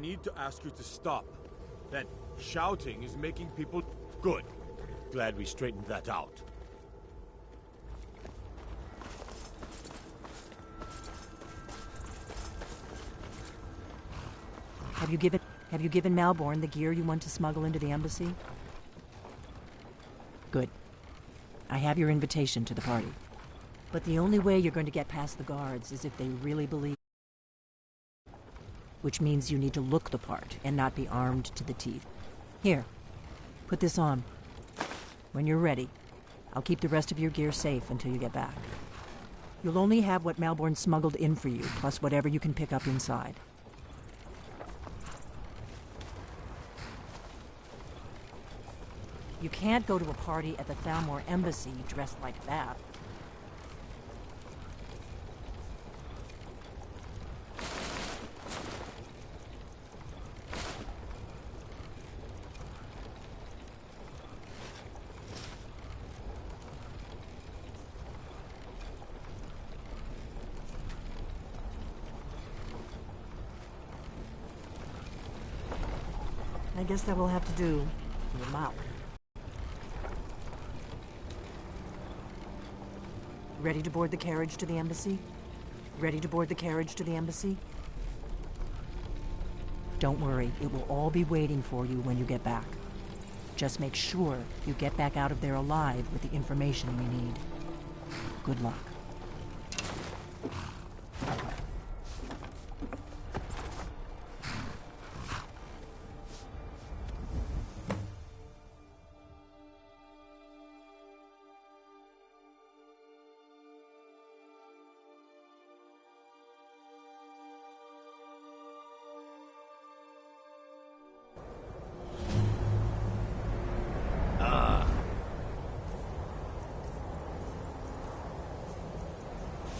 need to ask you to stop. That shouting is making people... Good. Glad we straightened that out. Have you given Malborn the gear you want to smuggle into the embassy? Good. I have your invitation to the party. But the only way you're going to get past the guards is if they really believe... Which means you need to look the part and not be armed to the teeth. Here, put this on. When you're ready, I'll keep the rest of your gear safe until you get back. You'll only have what Malborn smuggled in for you, plus whatever you can pick up inside. You can't go to a party at the Thalmor embassy dressed like that. I guess that will have to do for your mouth. Ready to board the carriage to the embassy? Ready to board the carriage to the embassy? Don't worry, it will all be waiting for you when you get back. Just make sure you get back out of there alive with the information we need. Good luck.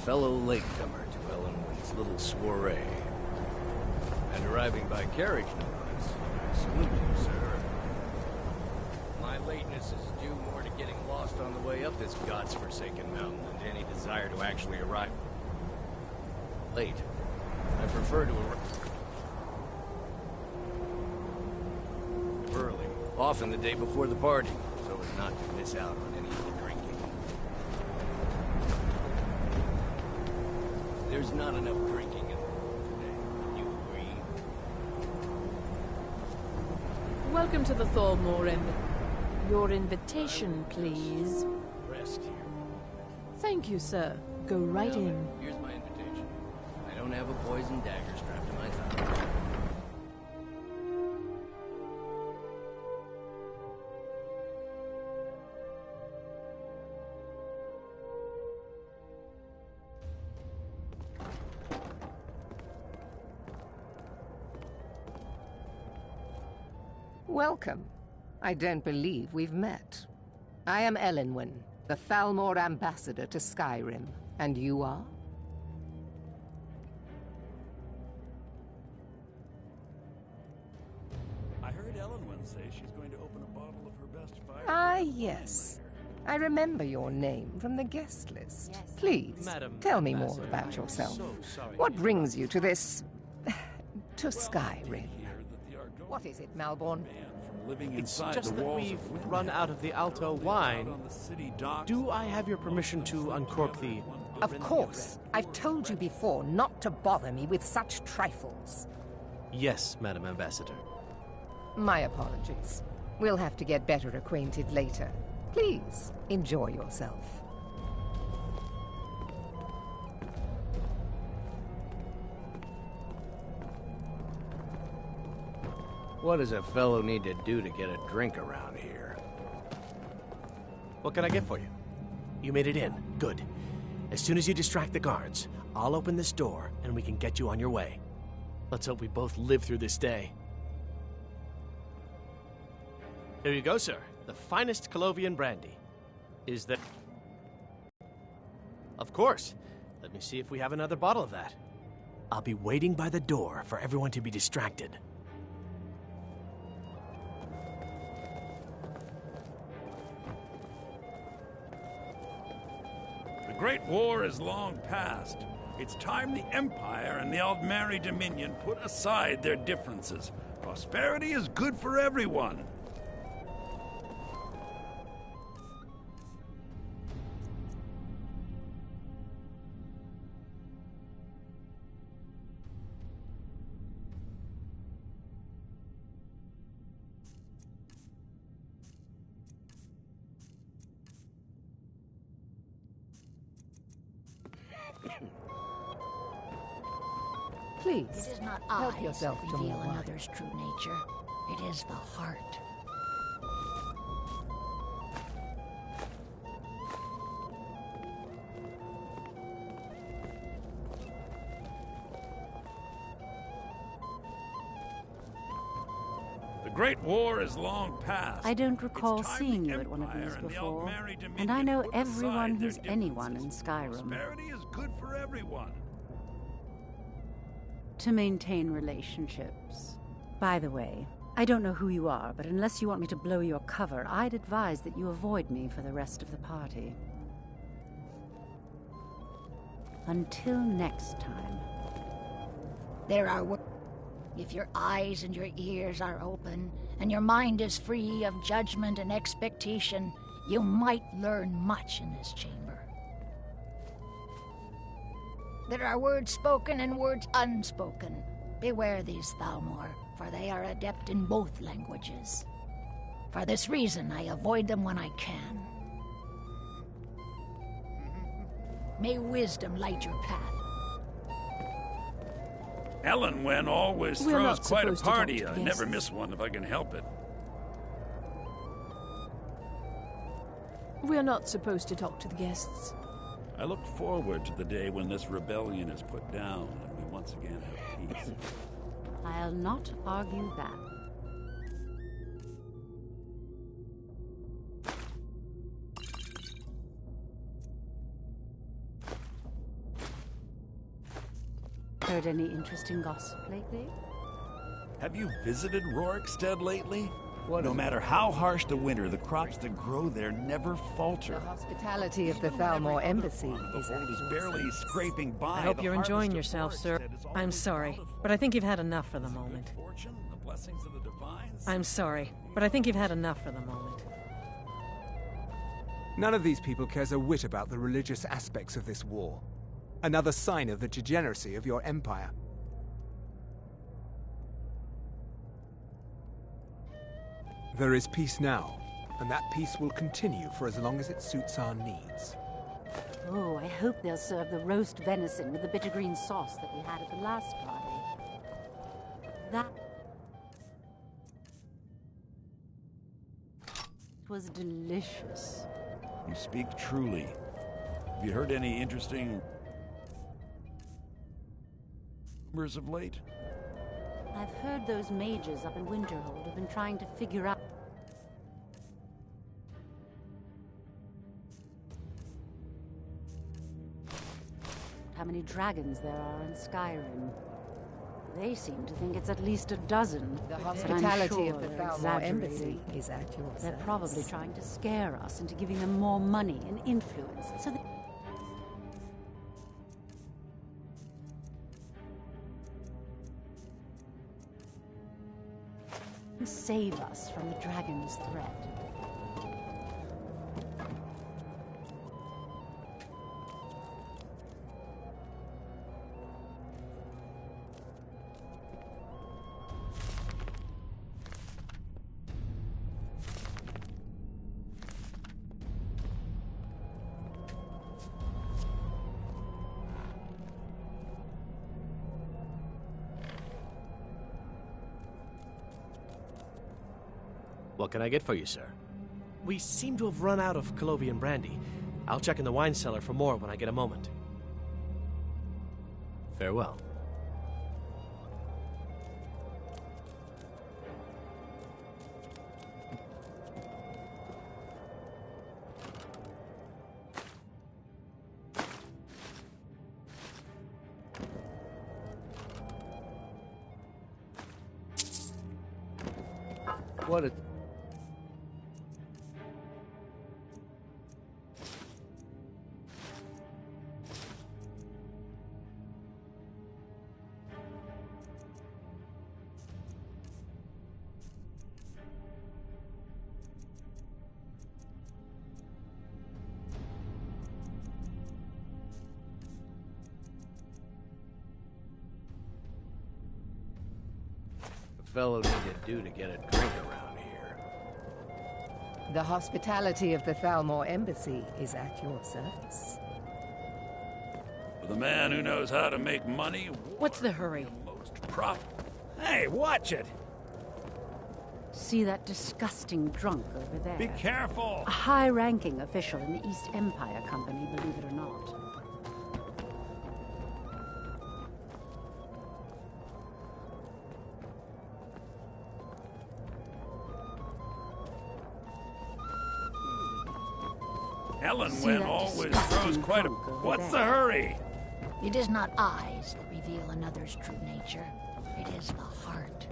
Fellow latecomer to Ellenwood's little soiree. And arriving by carriage, no less. I salute you, sir. My lateness is due more to getting lost on the way up this god's-forsaken mountain than to any desire to actually arrive late. I prefer to arrive early, often the day before the party, so as not to miss out on any of the drinking. There's not enough drinking in the world today. You agree? Welcome to the Thalmor. Your invitation, please. Rest here. Thank you, sir. Go right in. Here's my invitation. I don't have a poison dagger strapped to my thigh. Welcome. I don't believe we've met. I am Elenwen, the Thalmor ambassador to Skyrim. And you are? I heard Elenwen say she's going to open a bottle of her best fire. Ah, yes. I remember your name from the guest list. Please, tell me more about yourself. What brings you to this... to Skyrim? What is it, Malborn? It's just that we've run out of the Alto wine. Do I have your permission to uncork the... Of course. I've told you before not to bother me with such trifles. Yes, Madam Ambassador. My apologies. We'll have to get better acquainted later. Please, enjoy yourself. What does a fellow need to do to get a drink around here? What can I get for you? You made it in. Good. As soon as you distract the guards, I'll open this door and we can get you on your way. Let's hope we both live through this day. Here you go, sir. The finest Colovian brandy. Is that... Of course. Let me see if we have another bottle of that. I'll be waiting by the door for everyone to be distracted. The Great War is long past. It's time the Empire and the Aldmeri Dominion put aside their differences. Prosperity is good for everyone. Please, It is not help eyes yourself that to reveal more wine. another's true nature. It is the heart. The Great War is long past. I don't recall It's time seeing the you at one of Empire these and the before, Aldmeri Dominion and I know put everyone aside their who's anyone in differences. Skyrim. Prosperity is good for everyone. To maintain relationships. By the way, I don't know who you are, but unless you want me to blow your cover, I'd advise that you avoid me for the rest of the party. Until next time. There are if your eyes and your ears are open, and your mind is free of judgment and expectation, you might learn much in this chamber. There are words spoken and words unspoken. Beware these Thalmor, for they are adept in both languages. For this reason, I avoid them when I can. May wisdom light your path. Ellenwen always We're throws not quite a supposed to talk party. to I guests. never miss one if I can help it. We're not supposed to talk to the guests. I look forward to the day when this rebellion is put down and we once again have peace. I'll not argue that. Heard any interesting gossip lately? Have you visited Rorikstead lately? What No is it? matter how harsh the winter, the crops that grow there never The falter. hospitality of the Even when every Thalmor other embassy farm in the is world at is your barely service. scraping by. I hope the you're harvest enjoying of yourself, sir. Rorikstead is I'm always sorry, bountiful. but I think you've had enough for the moment. Fortune, the blessings of the divines. I'm sorry, but I think you've had enough for the moment. None of these people cares a whit about the religious aspects of this war. Another sign of the degeneracy of your empire. There is peace now, and that peace will continue for as long as it suits our needs. Oh, I hope they'll serve the roast venison with the bitter green sauce that we had at the last party. That was delicious. You speak truly. Have you heard any interesting rumors of late? I've heard those mages up in Winterhold have been trying to figure out how many dragons there are in Skyrim. They seem to think it's at least a dozen. The but I'm hospitality sure of the they're Thalmor embassy exaggerating. is at your They're service. probably trying to scare us into giving them more money and influence, so that save us from the dragon's threat. What can I get for you, sir? We seem to have run out of Colovian brandy. I'll check in the wine cellar for more when I get a moment. Farewell. What a... fellow need to do to get a drink around here? The hospitality of the Thalmor Embassy is at your service. For the man who knows how to make money, What's the hurry? most profit. Hey, watch it! See that disgusting drunk over there? Be careful! A high-ranking official in the East Empire Company, believe it or not. Ellen See Wynn that always disgusting throws quite a... drunk over What's the there? hurry? It is not eyes that reveal another's true nature. It is the heart.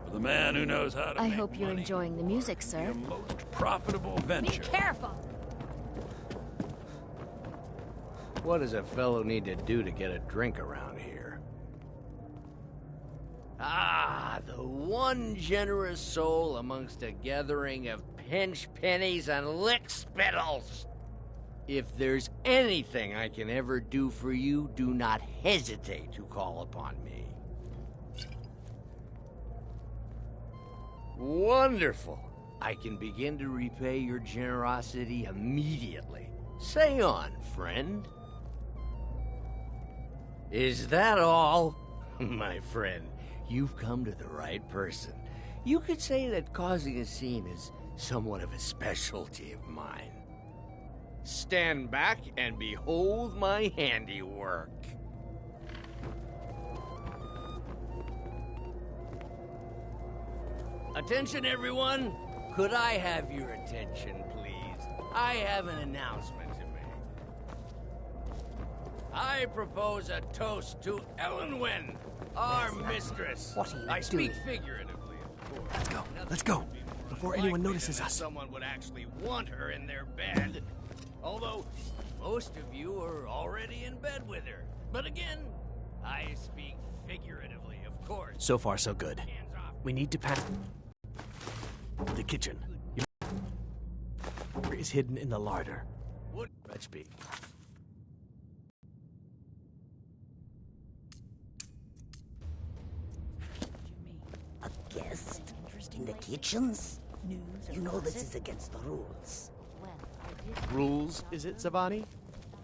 For the man who knows how to I make hope you're money, enjoying the music, be sir. a most profitable venture. Careful! What does a fellow need to do to get a drink around here? Ah, the one generous soul amongst a gathering of pinch pennies and lick spittles. If there's anything I can ever do for you, do not hesitate to call upon me. Wonderful. I can begin to repay your generosity immediately. Say on, friend. Is that all? My friend, you've come to the right person. You could say that causing a scene is somewhat of a specialty of mine. Stand back and behold my handiwork. Attention, everyone. Could I have your attention, please? I have an announcement to make. I propose a toast to Ellen Wynn, our mistress. What are you I speak doing? figuratively, of course. Let's go. Let's go. Before anyone notices us. Someone would actually want her in their bed. Although, most of you are already in bed with her. But again, I speak figuratively, of course. So far, so good. Hands off. We need to pass the kitchen. Is hidden in the larder. What? Let's be. A guest in the kitchens? You know this is against the rules. Rules, is it, Zavani?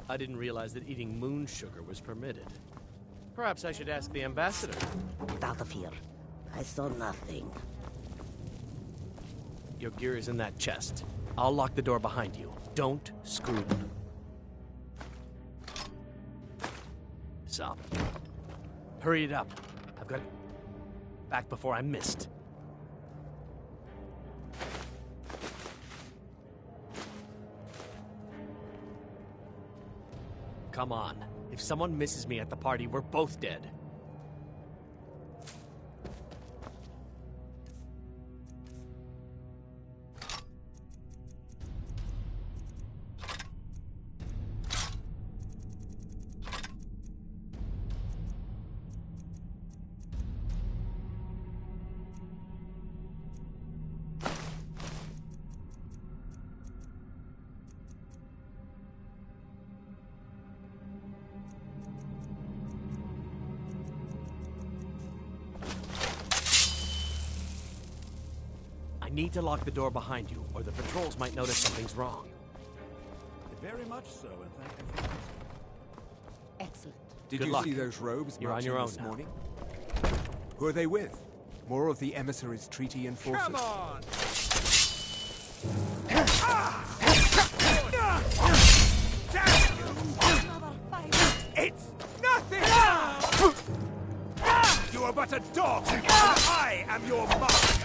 I didn't realize that eating moon sugar was permitted. Perhaps I should ask the ambassador. Get out of here. I saw nothing. Your gear is in that chest. I'll lock the door behind you. Don't screw. So, hurry it up. I've got back before I'm missed. Come on. If someone misses me at the party, we're both dead. I need to lock the door behind you, or the patrols might notice something's wrong. Very much so, and thank you for asking. Excellent. Did Good you luck. see those robes You're on marching your own this now. morning? Who are they with? More of the emissaries' treaty enforcers? Come on! It's nothing! You are but a dog, and I am your master!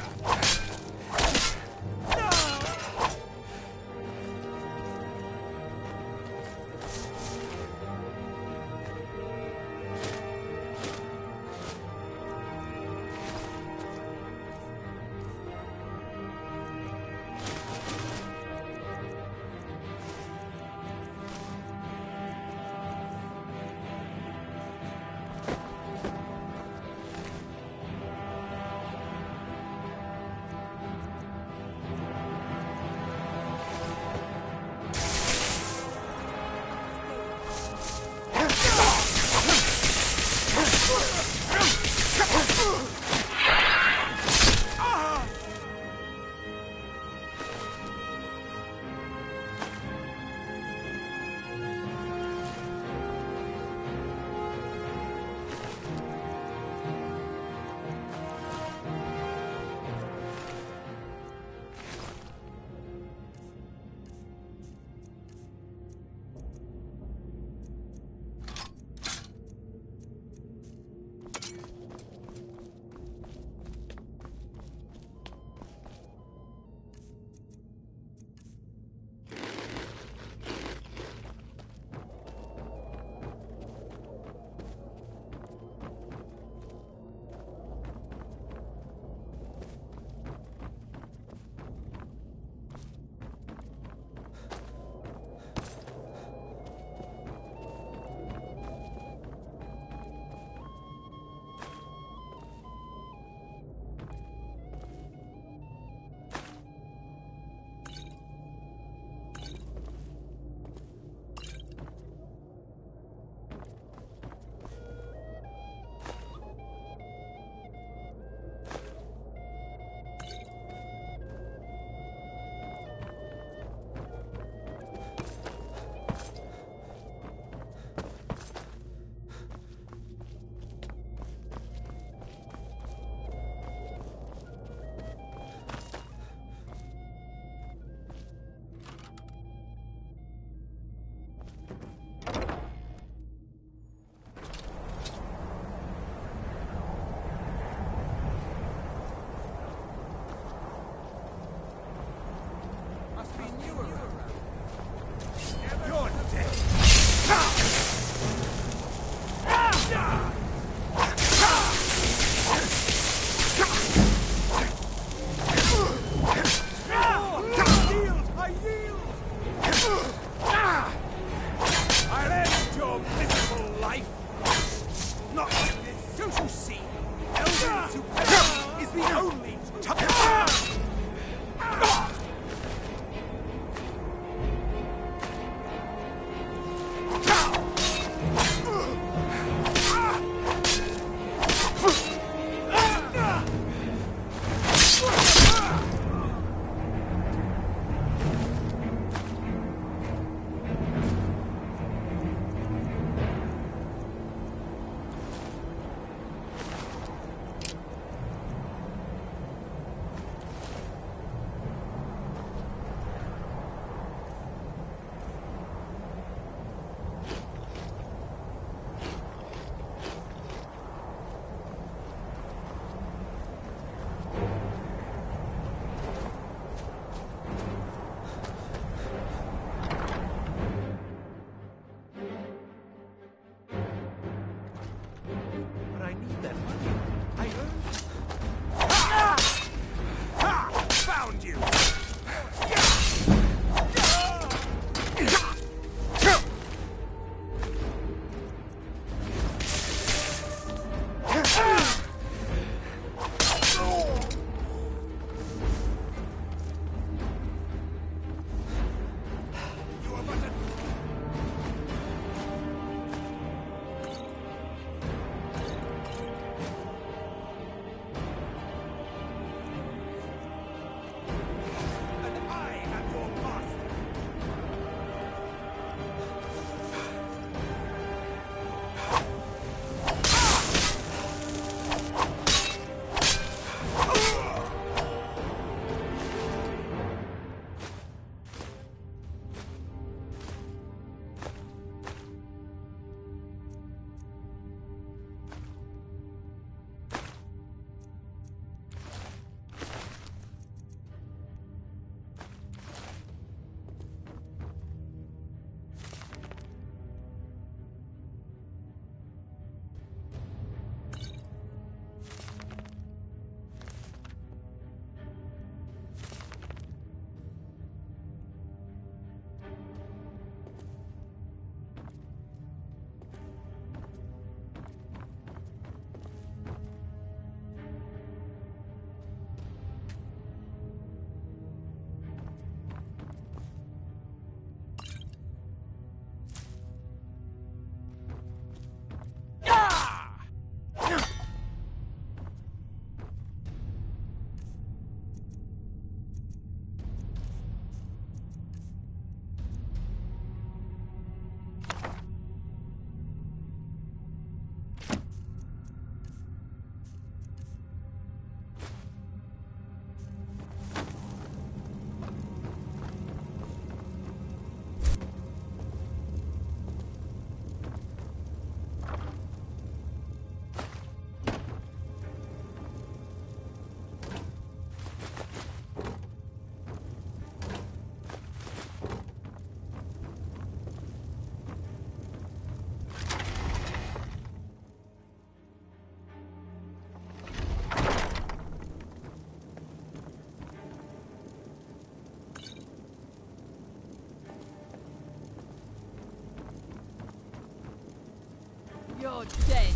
You're dead.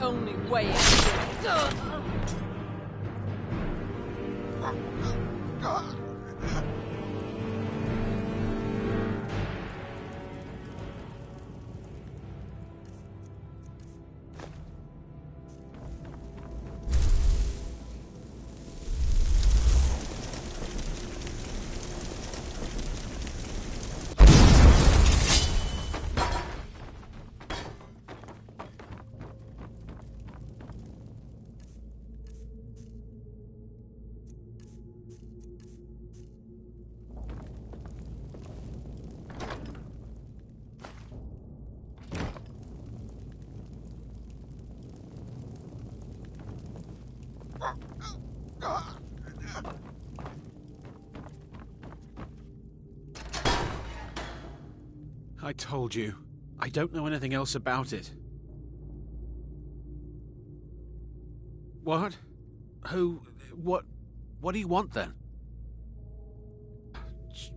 Only way out. I told you. I don't know anything else about it. What? Who? What do you want then?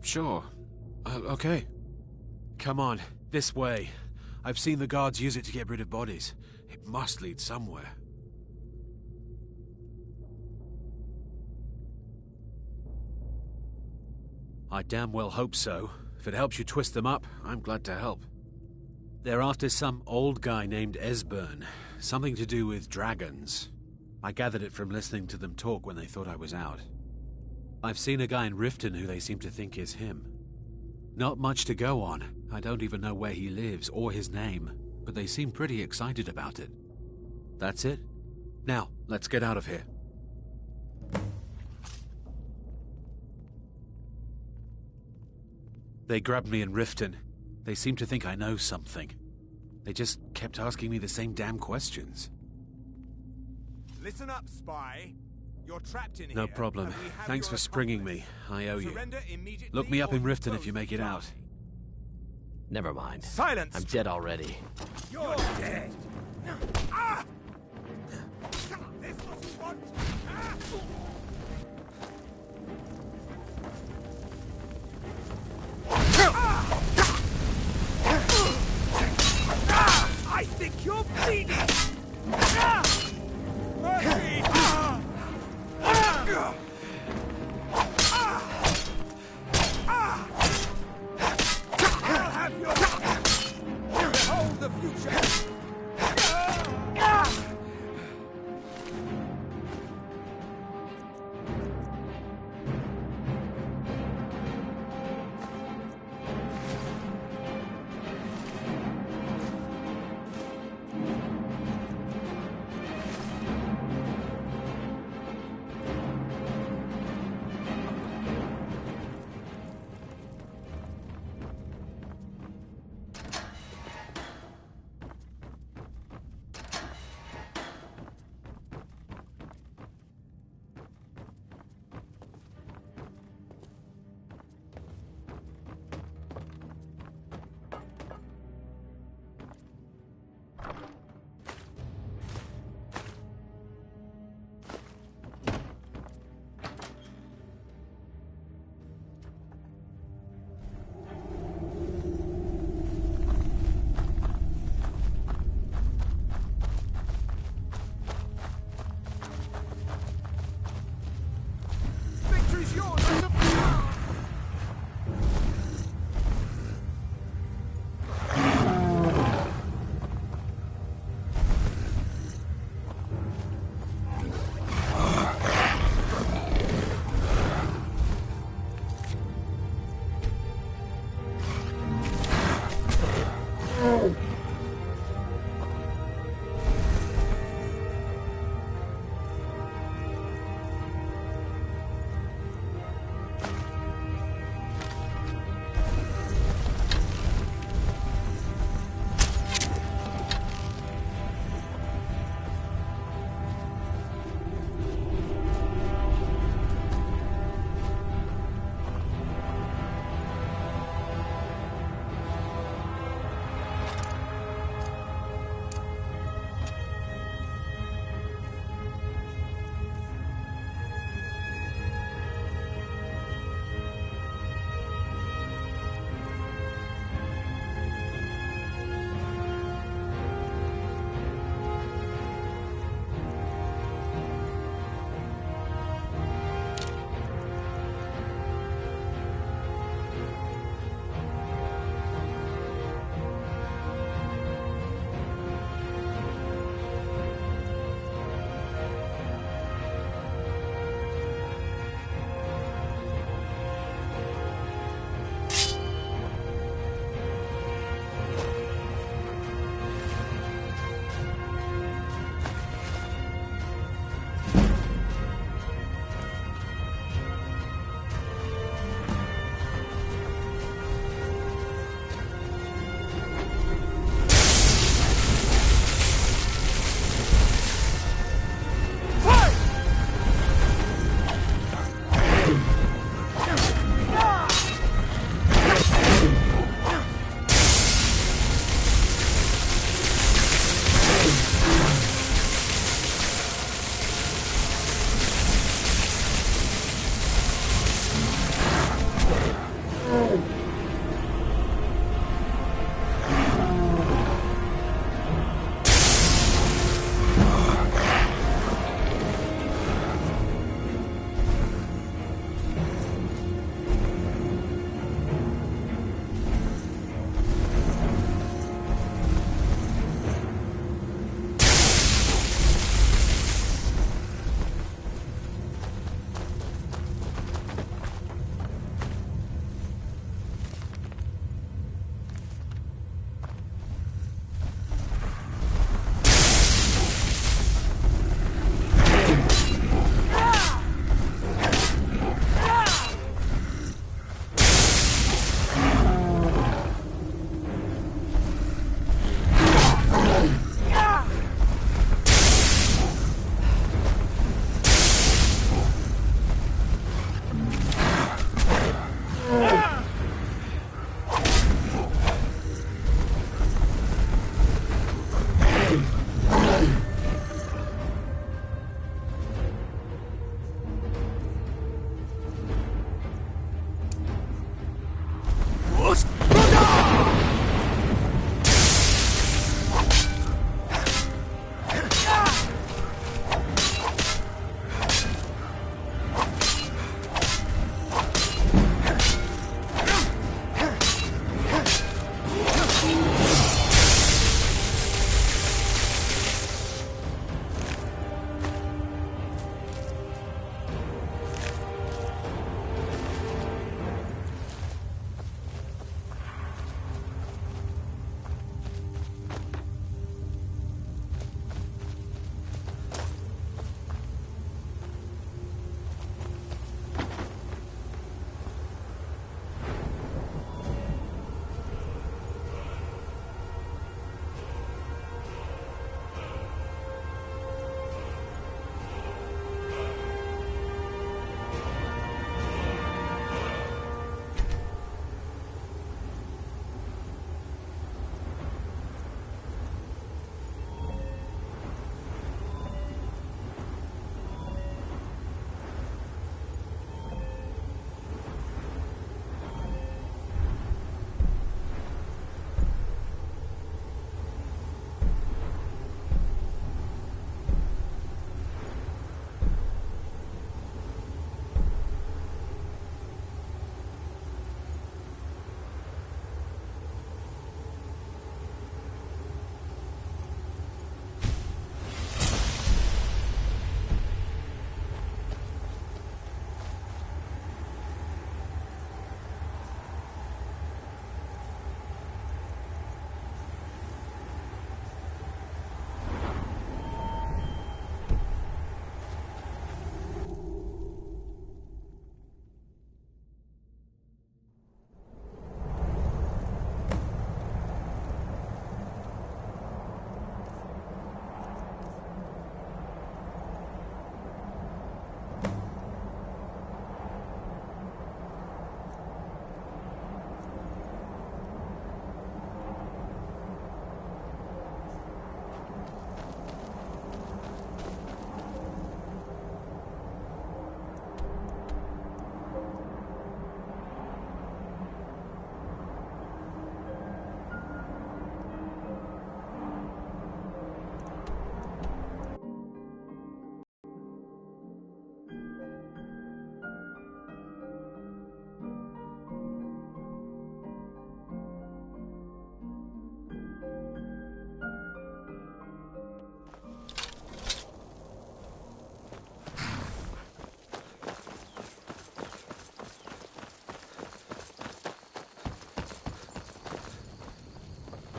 Sure. Okay. Come on, this way. I've seen the guards use it to get rid of bodies. It must lead somewhere. I damn well hope so. If it helps you twist them up, I'm glad to help. They're after some old guy named Esbern. Something to do with dragons. I gathered it from listening to them talk when they thought I was out. I've seen a guy in Riften who they seem to think is him. Not much to go on. I don't even know where he lives or his name, but they seem pretty excited about it. That's it? Now, let's get out of here. They grabbed me in Riften. They seem to think I know something. They just kept asking me the same damn questions. Listen up, spy. You're trapped in here. No problem. Thanks for springing me. I owe you. Look me up in Riften if you make it out. Never mind. Silence! I'm dead already. You're dead! Ah! This was what... I think you're bleeding! Mercy! I'll have your... Behold the future!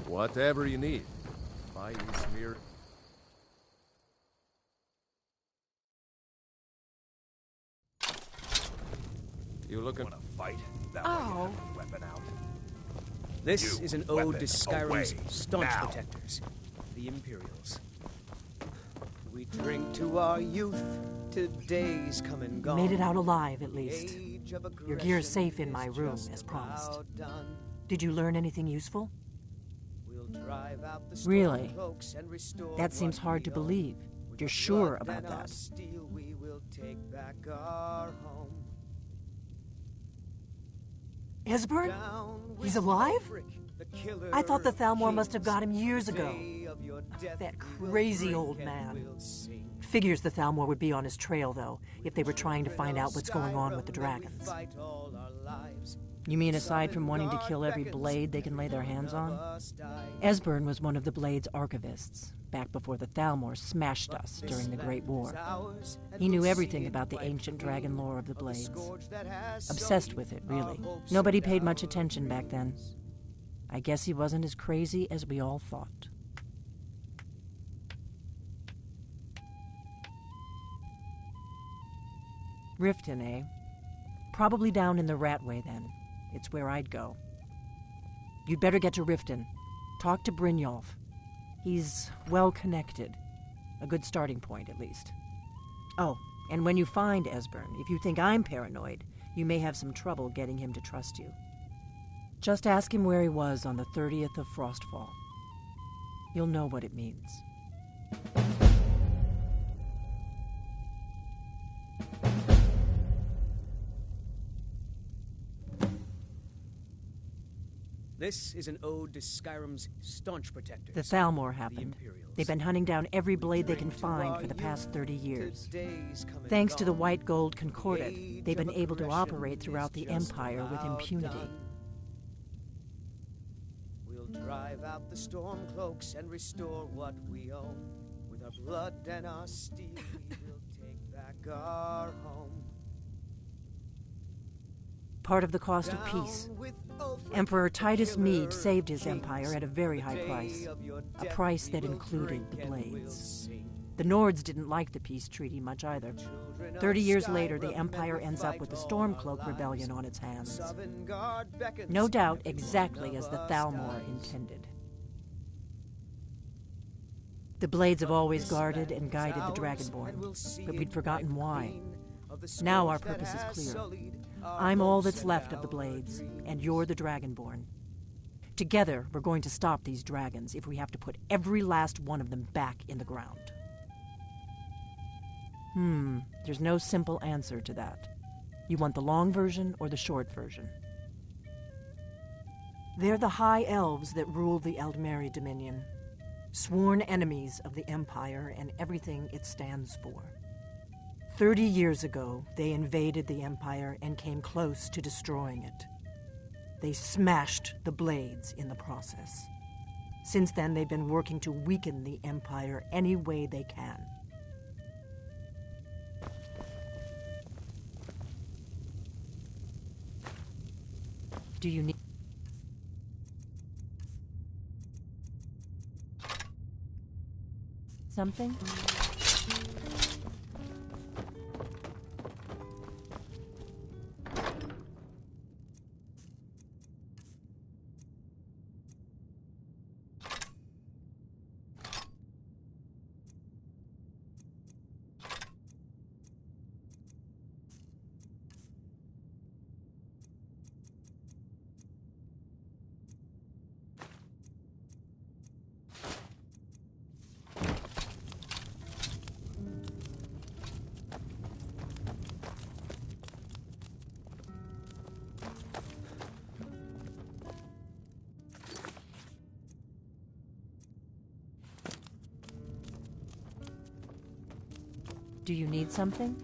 Whatever you need. Fighting smear. You looking to fight? Oh. Weapon out. This is an ode to Skyrim's away, staunch now. protectors, the Imperials. We drink to our youth, to days come and You gone. made it out alive, at least. Your gear's safe in my room, as promised. Did you learn anything useful? Really? That seems hard to believe. You're sure about that? Esbern? He's alive? I thought the Thalmor must have got him years ago. That crazy old man. Figures the Thalmor would be on his trail, though, if they were trying to find out what's going on with the dragons. You mean aside from wanting to kill every blade they can lay their hands on? Esbern was one of the Blade's archivists, back before the Thalmor smashed us during the Great War. He knew everything about the ancient dragon lore of the Blades. Obsessed with it, really. Nobody paid much attention back then. I guess he wasn't as crazy as we all thought. Riften, eh? Probably down in the Ratway, then. It's where I'd go. You'd better get to Riften. Talk to Brynjolf. He's well-connected. A good starting point, at least. Oh, and when you find Esbern, if you think I'm paranoid, you may have some trouble getting him to trust you. Just ask him where he was on the 30th of Frostfall. You'll know what it means. This is an ode to Skyrim's staunch protectors. The Thalmor happened. They've been hunting down every blade they can find for the past 30 years. Thanks to the White Gold Concordat, they've been able to operate throughout the Empire with impunity. We'll drive out the storm cloaks and restore what we own. With our blood and our steel, we will take back our home. Part of the cost of peace. Emperor Titus Mede saved his empire at a very high price. A price that included the Blades. The Nords didn't like the peace treaty much either. 30 years later, the Empire ends up with the Stormcloak Rebellion on its hands. No doubt exactly as the Thalmor intended. The Blades have always guarded and guided the Dragonborn, but we'd forgotten why. Now our purpose is clear. I'm all that's left of the Blades, and you're the Dragonborn. Together, we're going to stop these dragons if we have to put every last one of them back in the ground. There's no simple answer to that. You want the long version or the short version? They're the High Elves that rule the Eldmeri Dominion, sworn enemies of the Empire and everything it stands for. 30 years ago, they invaded the Empire and came close to destroying it. They smashed the Blades in the process. Since then, they've been working to weaken the Empire any way they can. Do you need something? Do you need something?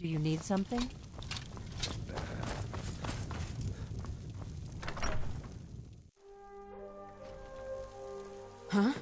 Do you need something? Huh?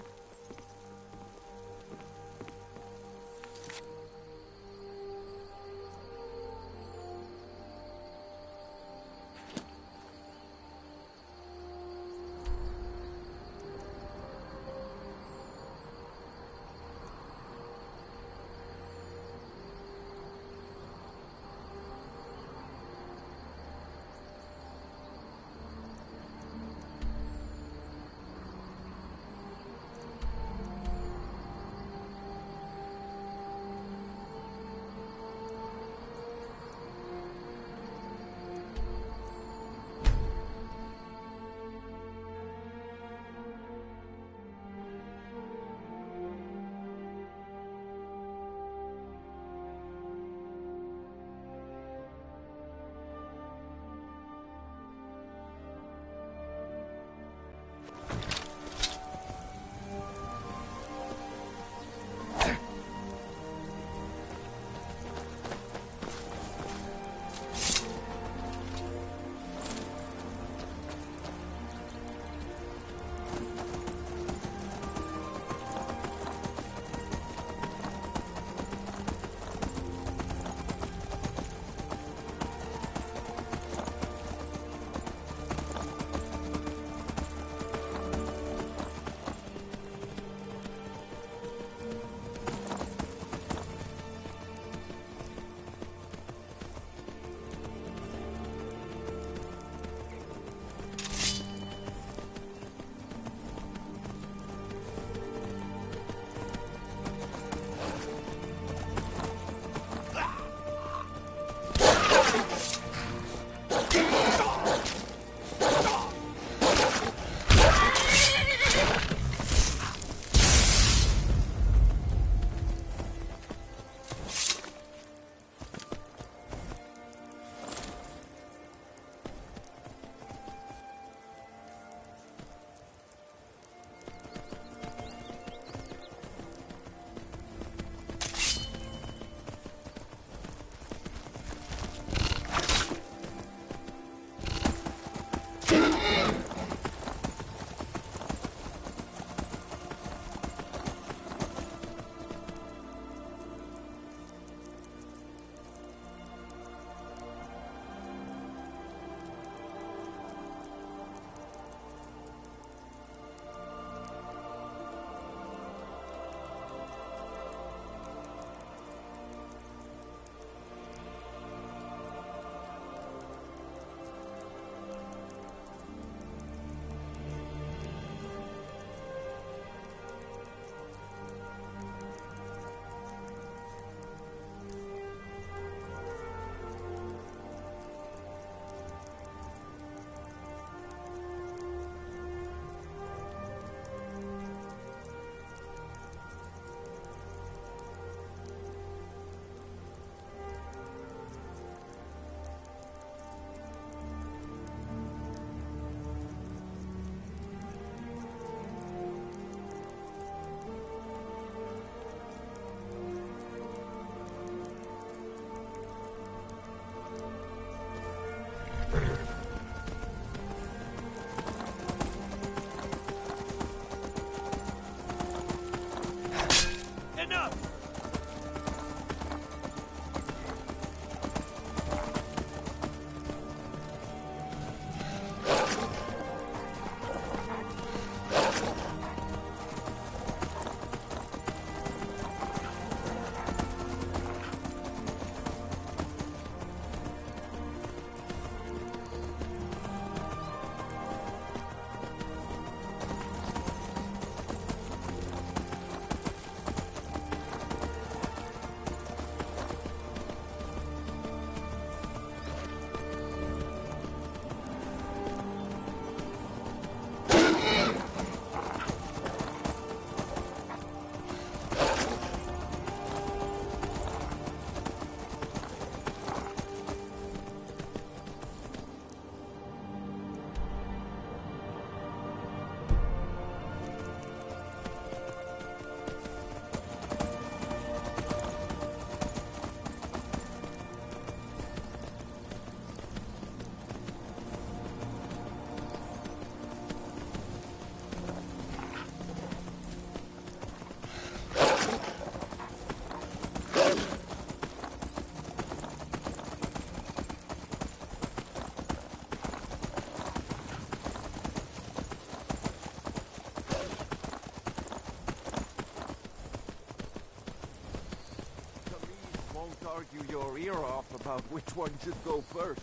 your ear off about which one should go first.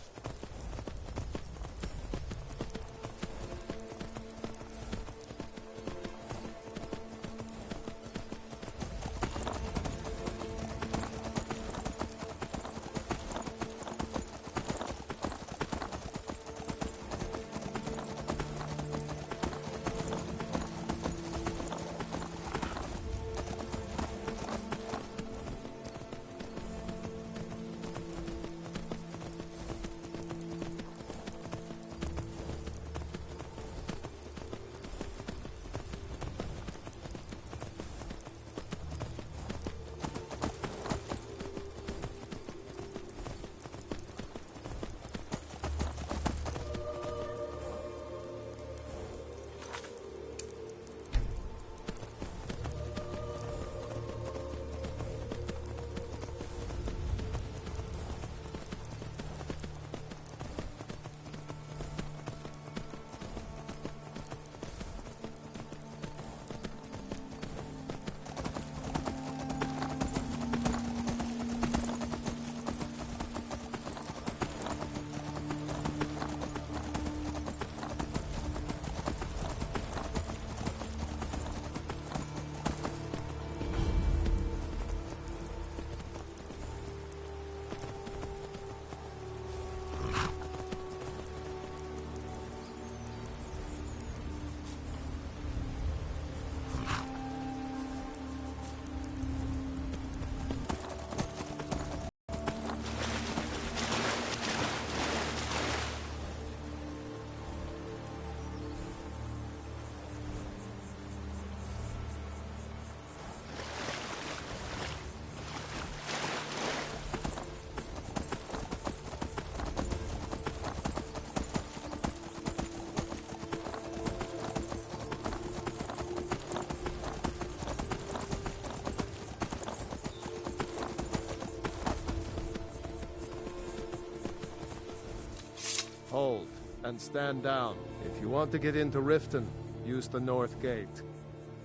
Hold, and stand down. If you want to get into Riften, use the north gate.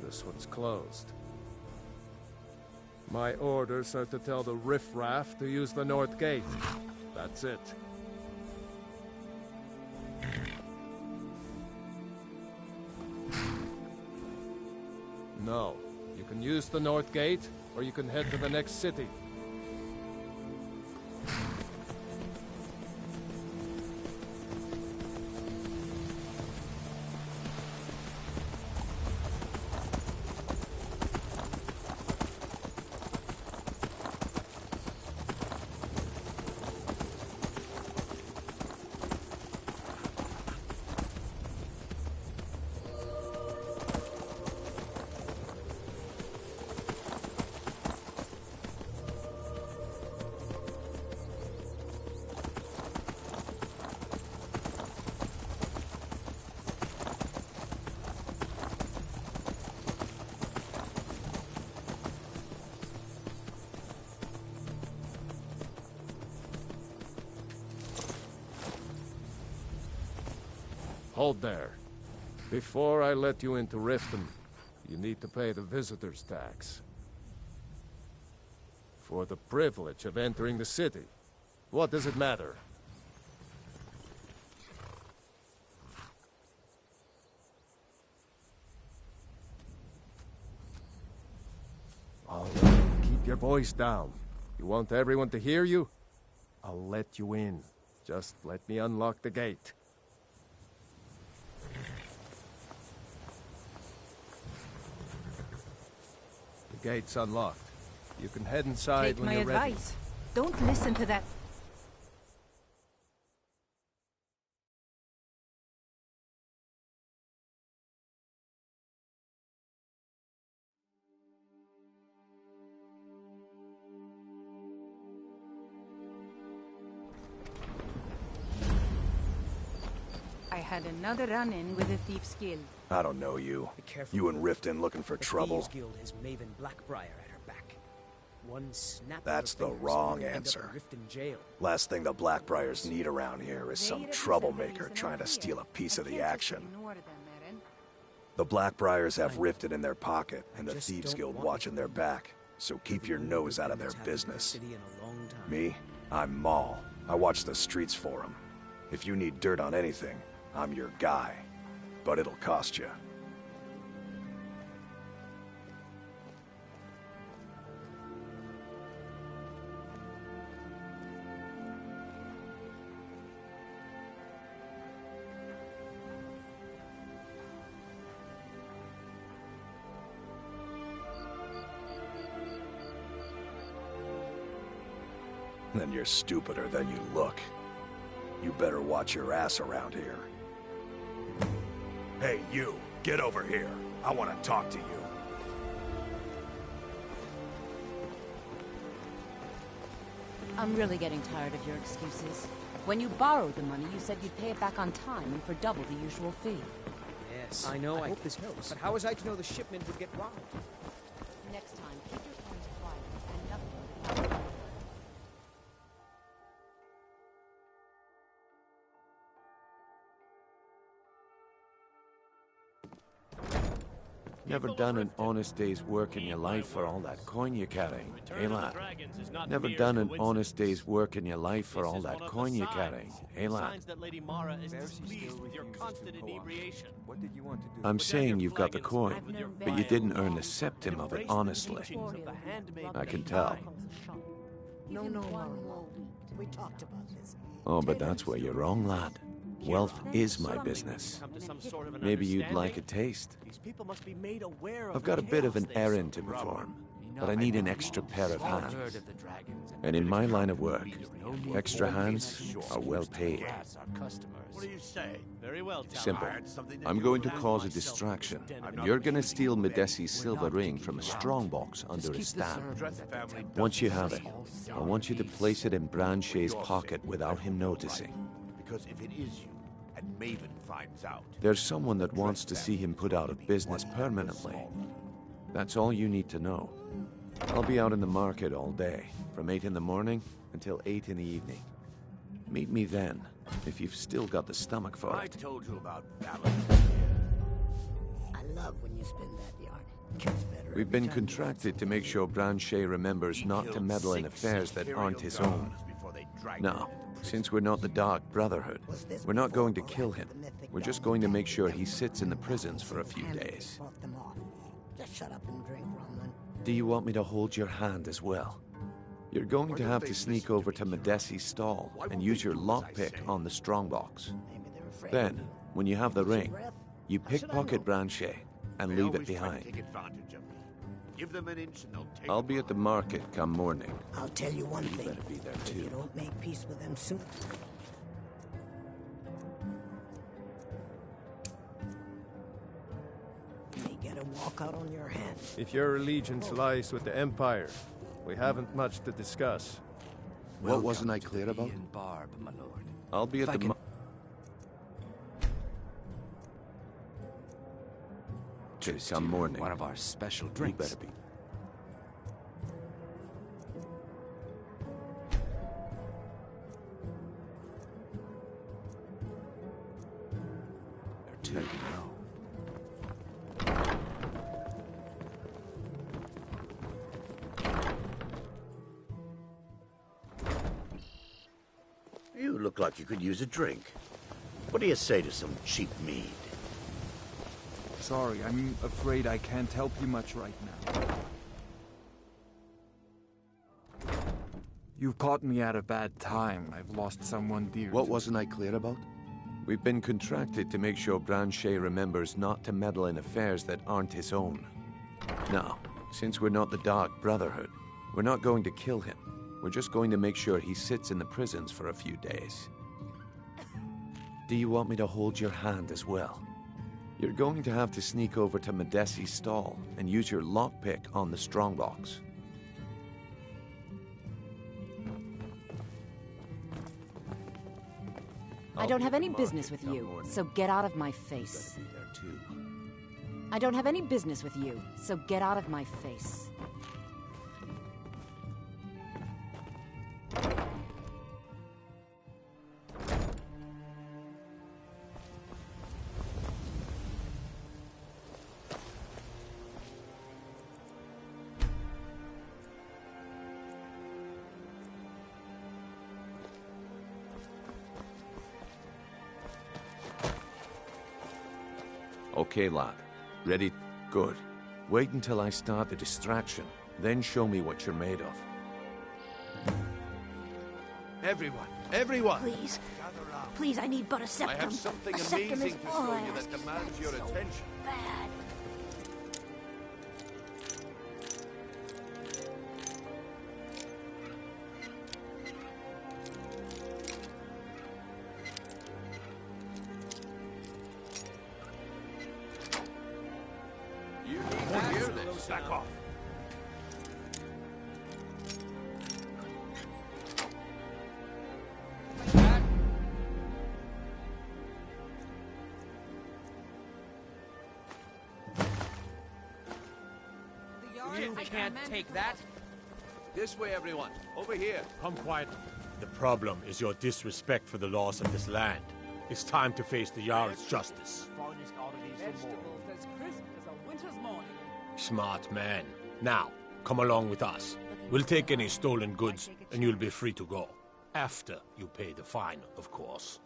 This one's closed. My orders are to tell the riffraff to use the north gate. That's it. No. You can use the north gate, or you can head to the next city. Hold there. Before I let you into Riften, you need to pay the visitor's tax. For the privilege of entering the city. What does it matter? All right, keep your voice down. You want everyone to hear you? I'll let you in. Just let me unlock the gate. The gate's unlocked. You can head inside when you're ready. Take my advice. Don't listen to that. I had another run-in with a thief's guild. I don't know you. You and Riften looking for trouble. The Thieves Guild has Maven Blackbriar at her back. One snap. That's the wrong answer. Jail. Last thing the Blackbriars need around here is some troublemaker trying to steal a piece of the action. The Blackbriars have Riften in their pocket, and the Thieves Guild watching their back. so keep your nose out of their business. Me? I'm Maul. I watch the streets for them. If you need dirt on anything, I'm your guy. But it'll cost you. Then you're stupider than you look. You better watch your ass around here. Hey, you! Get over here! I want to talk to you. I'm really getting tired of your excuses. When you borrowed the money, you said you'd pay it back on time and for double the usual fee. Yes, I know I hope this helps. But how was I to know the shipment would get robbed? Next time, keep your tongues quiet and nothing but Never done an honest day's work in your life for all that coin you carry, eh, lad? Never done an honest day's work in your life for all that coin you carry, eh, lad? I'm saying you've got the coin, but you didn't earn a septim of it honestly. I can tell. No, we talked about this. Oh, but that's where you're wrong, lad. Wealth is my business. Maybe you'd like a taste. I've got a bit of an errand to perform, but I need an extra pair of hands. And in my line of work, extra hands are well paid. What do you say? Very well, Simple. I'm going to cause a distraction, and you're going to steal Medesi's silver ring from a strongbox under a stand. Once you have it, I want you to place it in Branchay's pocket without him noticing. Because if it is you, and Maven finds out... There's someone that wants to see him put out of business permanently. That's all you need to know. I'll be out in the market all day, from 8 in the morning until 8 in the evening. Meet me then, if you've still got the stomach for I it. told you about balance. I love when you spin that yarn. Gets better. We've been contracted to make sure Branchay remembers not to meddle in affairs that aren't his own. Now, since we're not the Dark Brotherhood, we're not going to kill him. We're just going to make sure he sits in the prisons for a few days. Just shut up and drink, Romlin. Do you want me to hold your hand as well? You're going to have to sneak over to Medesi's stall and use your lockpick on the strongbox. Then, when you have the ring, you pickpocket Branchay and leave it behind. Give them an inch and they'll take I'll be at the market come morning. I'll tell you one thing. Better be there If too. you don't make peace with them soon... you may get a walkout on your hands. If your allegiance lies with the Empire, we haven't much to discuss. What wasn't I clear about? Barb, my lord. I'll be at the market. Come morning. One of our special drinks. You better be. There too. You look like you could use a drink. What do you say to some cheap mead? Sorry, I'm afraid I can't help you much right now. You've caught me at a bad time. I've lost someone dear. What wasn't I clear about? We've been contracted to make sure Branchay remembers not to meddle in affairs that aren't his own. Now, since we're not the Dark Brotherhood, we're not going to kill him. We're just going to make sure he sits in the prisons for a few days. Do you want me to hold your hand as well? You're going to have to sneak over to Medesi's stall and use your lockpick on the strongbox. I don't have any business with you, so get out of my face. I don't have any business with you, so get out of my face. Okay, lad. Ready? Good. Wait until I start the distraction, then show me what you're made of. Everyone! Please. Please, I need but a septum. I have something a septum amazing is to all show I you ask. that demands your So attention. bad. You need to hear this. Back off. You can't take that. This way, everyone. Over here. Come quietly. The problem is your disrespect for the laws of this land. It's time to face the Jarl's justice. Vegetables as crisp as a winter's morning. Smart man. Now, come along with us. We'll take any stolen goods, and you'll be free to go. After you pay the fine, of course.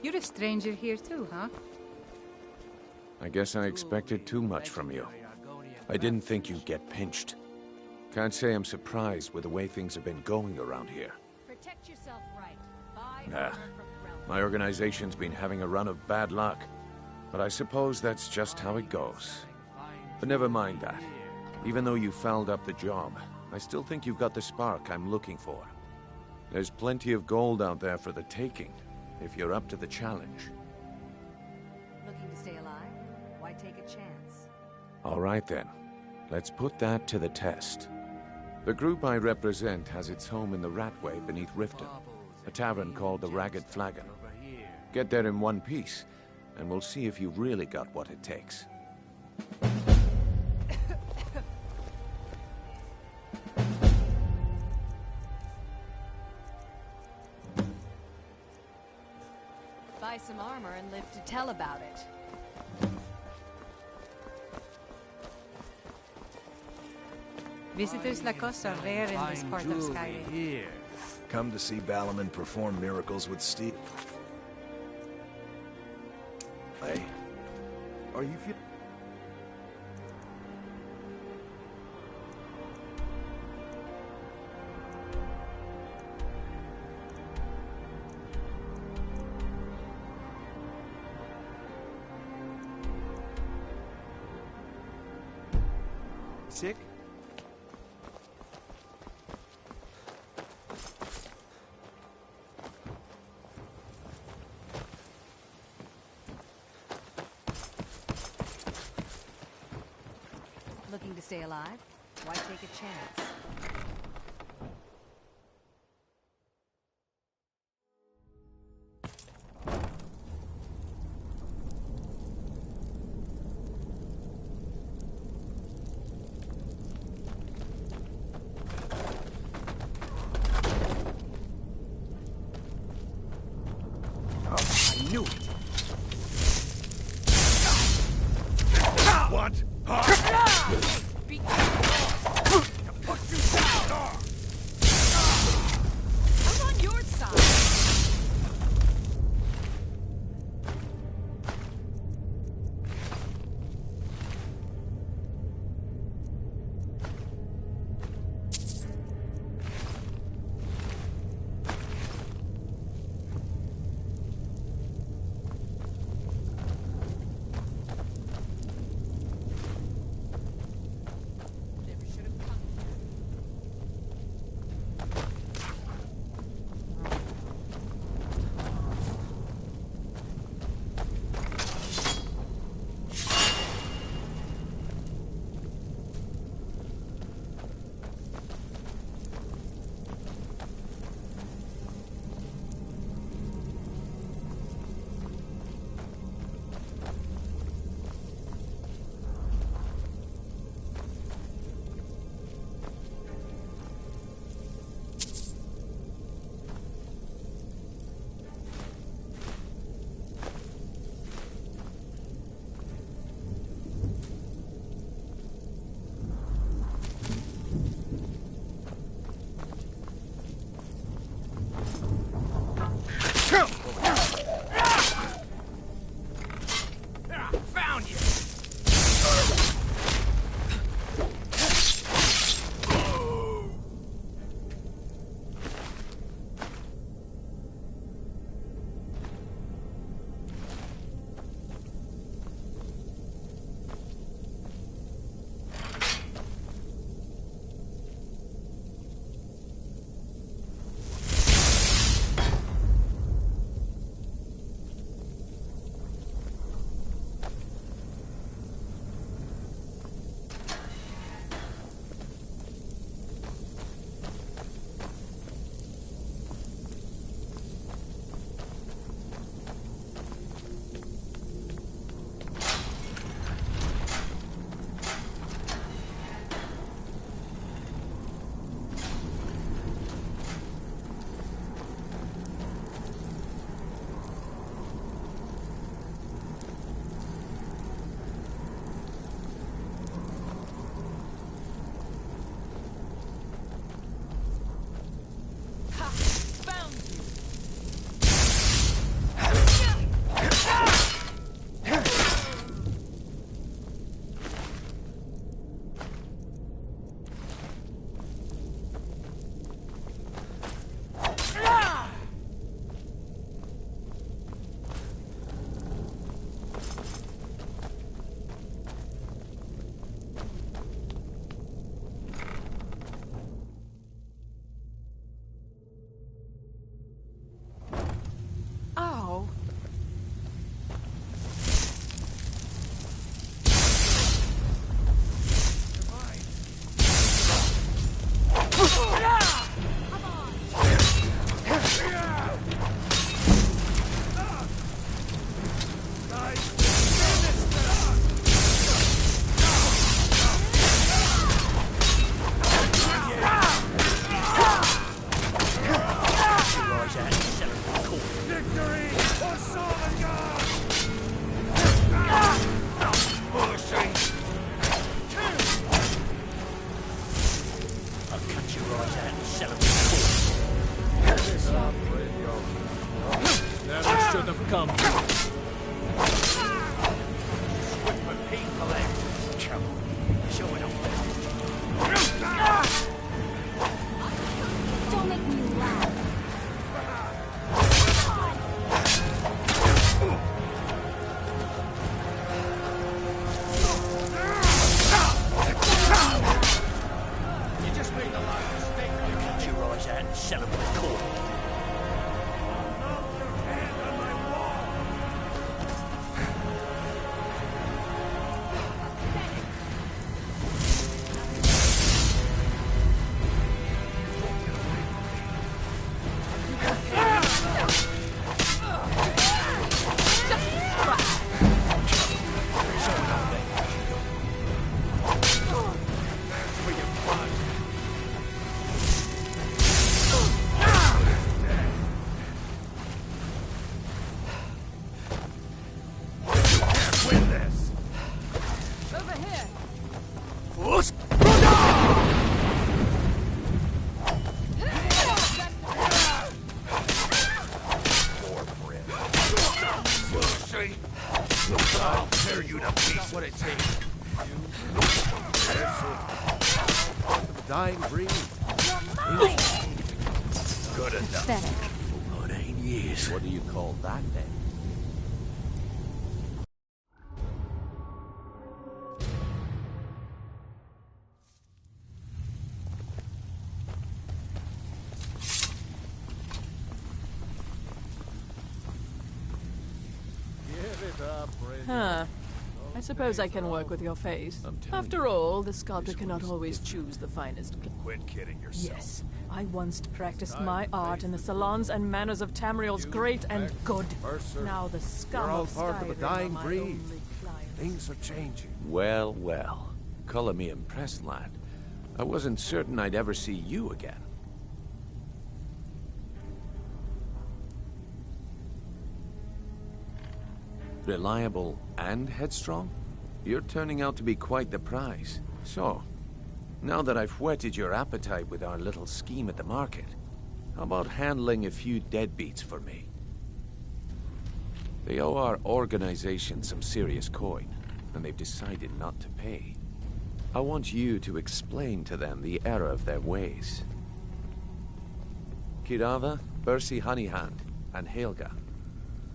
You're a stranger here too, huh? I guess I expected too much from you. I didn't think you'd get pinched. Can't say I'm surprised with the way things have been going around here. Protect yourself right. Buy Nah. armor from Realm. My organization's been having a run of bad luck. But I suppose that's just how it goes. But never mind that. Even though you fouled up the job, I still think you've got the spark I'm looking for. There's plenty of gold out there for the taking, if you're up to the challenge. Looking to stay alive? Why take a chance? All right then. Let's put that to the test. The group I represent has its home in the Ratway beneath Riften, a tavern called the Ragged Flagon. Get there in one piece, and we'll see if you've really got what it takes. Buy some armor and live to tell about it. Visitors like us are rare in this part of Skyrim. Here. Come to see Balaman perform miracles with steel. Hey, are you feeling? Sick? Looking to stay alive? Why take a chance? I knew it! What? I'm on your side. Found you! Dying breed. Good enough. Pathetic. 14 years. What do you call that then? Huh. I suppose I can work with your face. After all, the sculptor cannot always choose the finest. Quit kidding yourself. Yes, I once practiced my art in the salons and manners of Tamriel's great and good. Mercer, Now the scum you're all of part of a Skyrim dying are my breed. only clients. Things are changing. Well, well. Color me impressed, lad. I wasn't certain I'd ever see you again. Reliable and headstrong? You're turning out to be quite the prize. So, now that I've whetted your appetite with our little scheme at the market, how about handling a few deadbeats for me? They owe our organization some serious coin, and they've decided not to pay. I want you to explain to them the error of their ways. Kirava, Bersi Honeyhand, and Helga.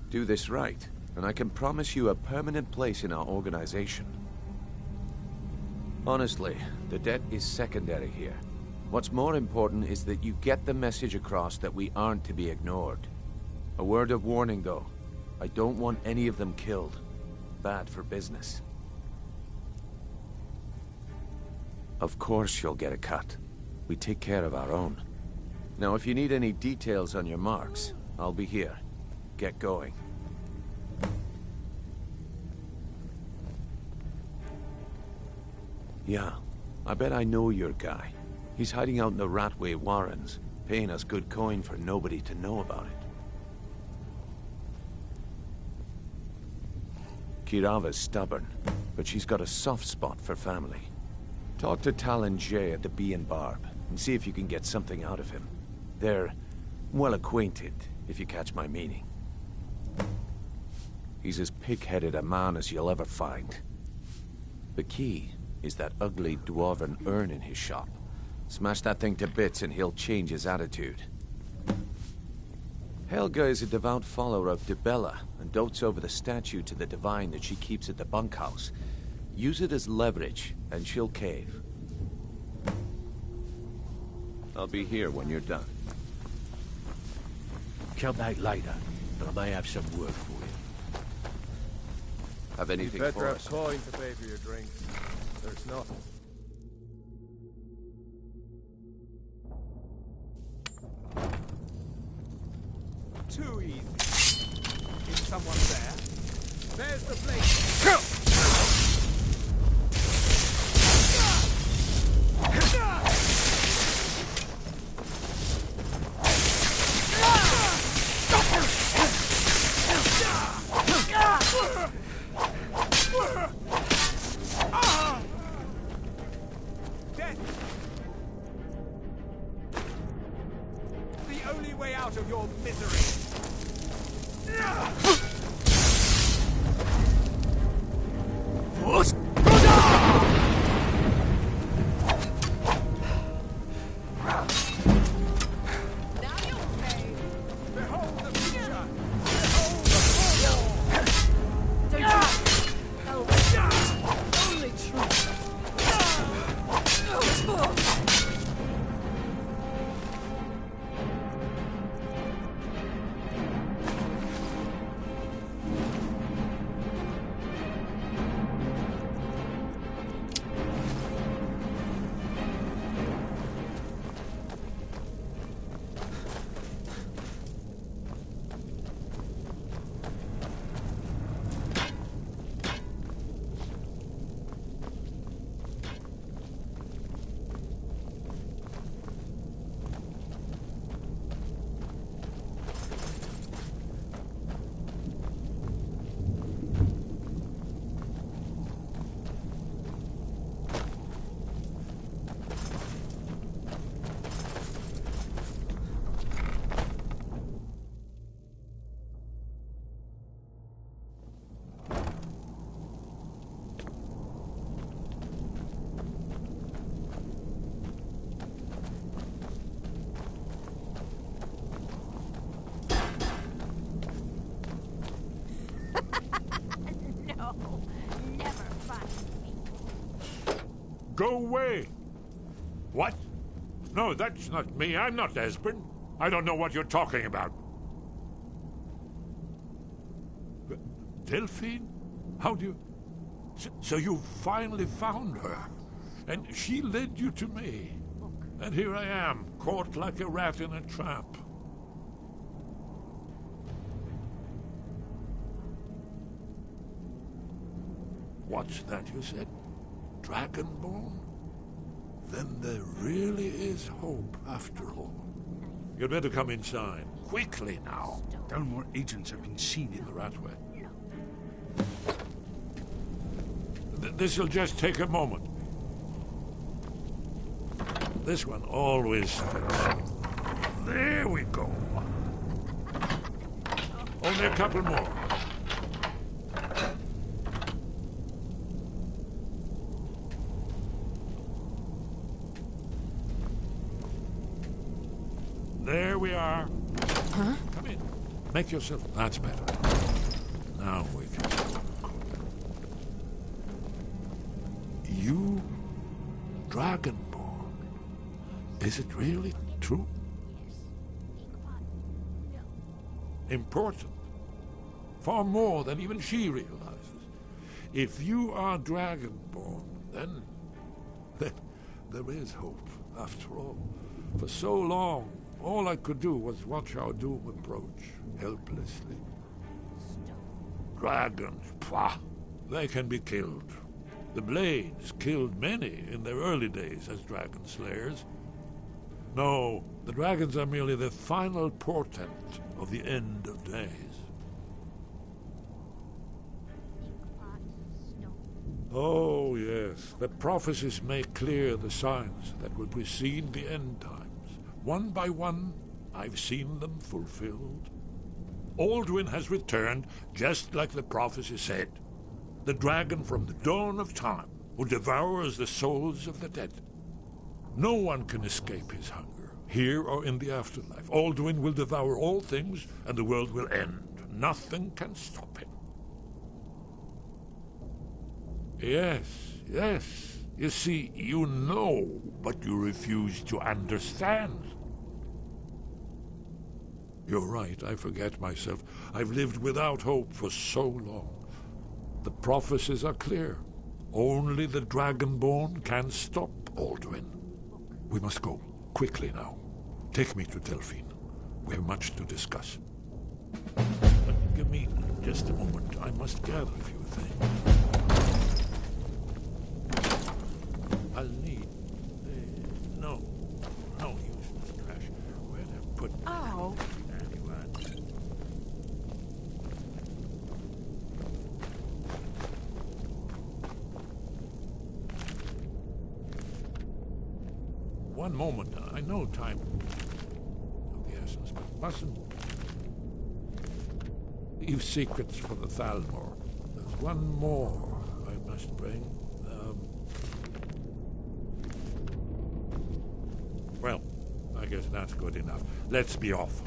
Do this right, and I can promise you a permanent place in our organization. Honestly, the debt is secondary here. What's more important is that you get the message across that we aren't to be ignored. A word of warning, though. I don't want any of them killed. Bad for business. Of course you'll get a cut. We take care of our own. Now, if you need any details on your marks, I'll be here. Get going. Yeah, I bet I know your guy. He's hiding out in the Ratway Warrens, paying us good coin for nobody to know about it. Kirava's stubborn, but she's got a soft spot for family. Talk to Talon Jay at the Bee and Barb, and see if you can get something out of him. They're well acquainted, if you catch my meaning. He's as pig-headed a man as you'll ever find. The key is that ugly dwarven urn in his shop. Smash that thing to bits and he'll change his attitude. Helga is a devout follower of Dibella and dotes over the statue to the divine that she keeps at the bunkhouse. Use it as leverage, and she'll cave. I'll be here when you're done. Come back later, but I may have some work for you. Have anything you for better us? have coin to pay for your drinks. There's nothing. Too easy. Is someone there? There's the place. The only way out of your misery. Go away! What? No, that's not me. I'm not Esbern. I don't know what you're talking about. Delphine? How do you... So you finally found her. And she led you to me. And here I am, caught like a rat in a trap. What's that you said? Dragonborn? Then there really is hope, after all. You'd better come inside. Quickly, now. Dalmor agents have been seen in the Ratway. This'll just take a moment. This one always sticks. There we go. Only a couple more. Huh? Come in. Make yourself... That's better. Now we can talk. You... Dragonborn. Is it really true? Important. Far more than even she realizes. If you are Dragonborn, then there is hope, after all. For so long, all I could do was watch our doom approach, helplessly. Dragons, pah! They can be killed. The Blades killed many in their early days as dragon slayers. No, the dragons are merely the final portent of the end of days. Oh, yes. The prophecies make clear the signs that will precede the end times. One by one, I've seen them fulfilled. Alduin has returned, just like the prophecy said. The dragon from the dawn of time, who devours the souls of the dead. No one can escape his hunger, here or in the afterlife. Alduin will devour all things, and the world will end. Nothing can stop him. Yes. You see, you know, but you refuse to understand. You're right, I forget myself. I've lived without hope for so long. The prophecies are clear. Only the Dragonborn can stop Alduin. We must go, quickly now. Take me to Delphine. We have much to discuss. But give me just a moment. I must gather a few things. I'll need... no useless trash. Where to put... Ow! One moment. I know time of the essence, but mustn't leave secrets for the Thalmor. There's one more I must bring. Well, I guess that's good enough. Let's be off.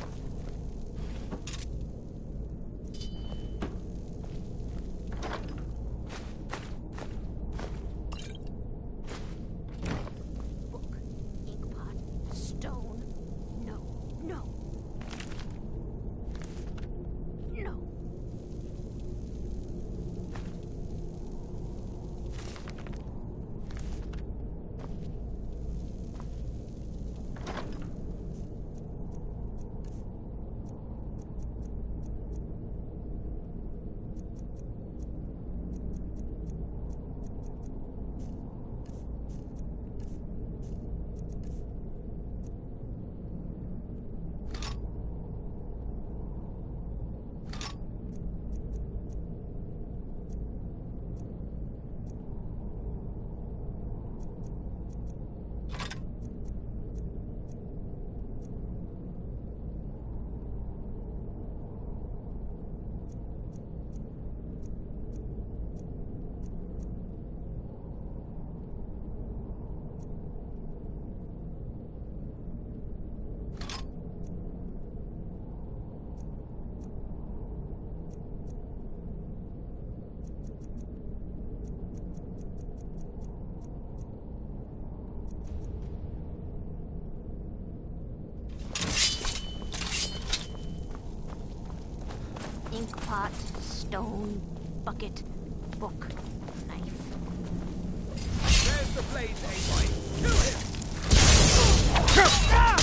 Inkpot, stone, bucket, book, knife. There's the Blades, Aloy. Kill him!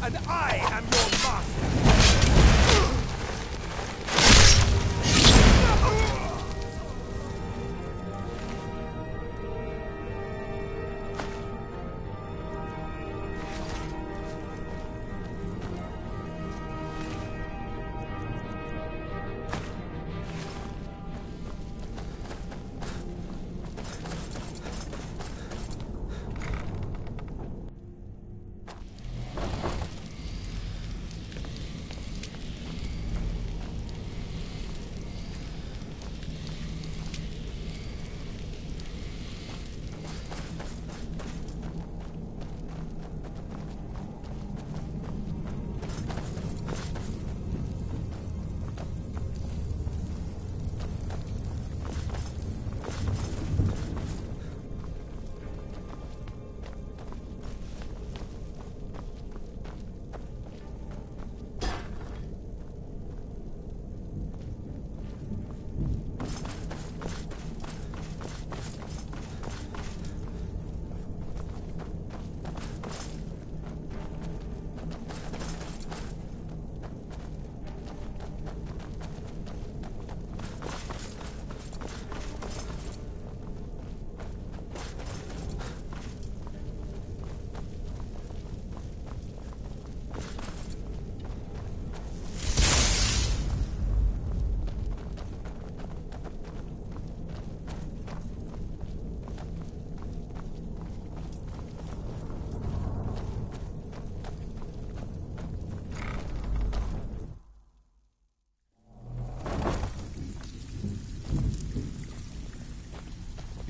And I am your master!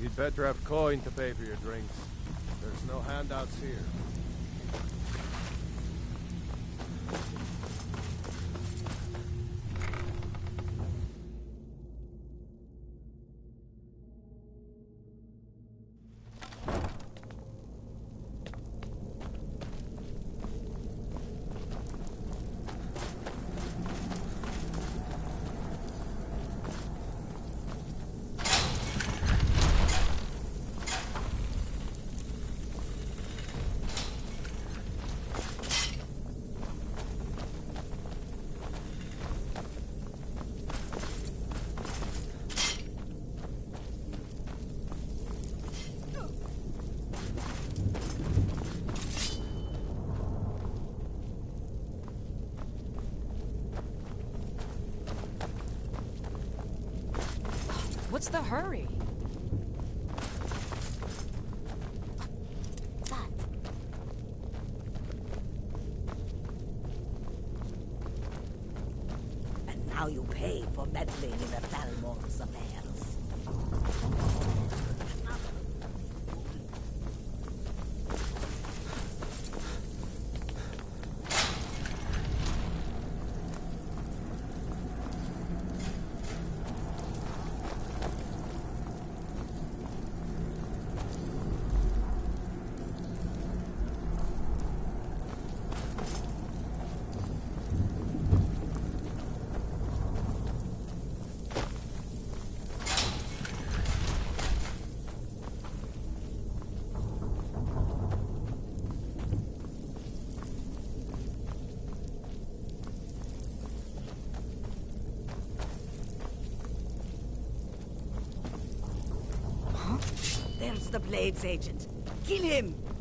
You'd better have coin to pay for your drinks. There's no handouts here. What's the hurry? And now you pay for meddling in the Thalmor's affairs. There's the Blades agent. Kill him!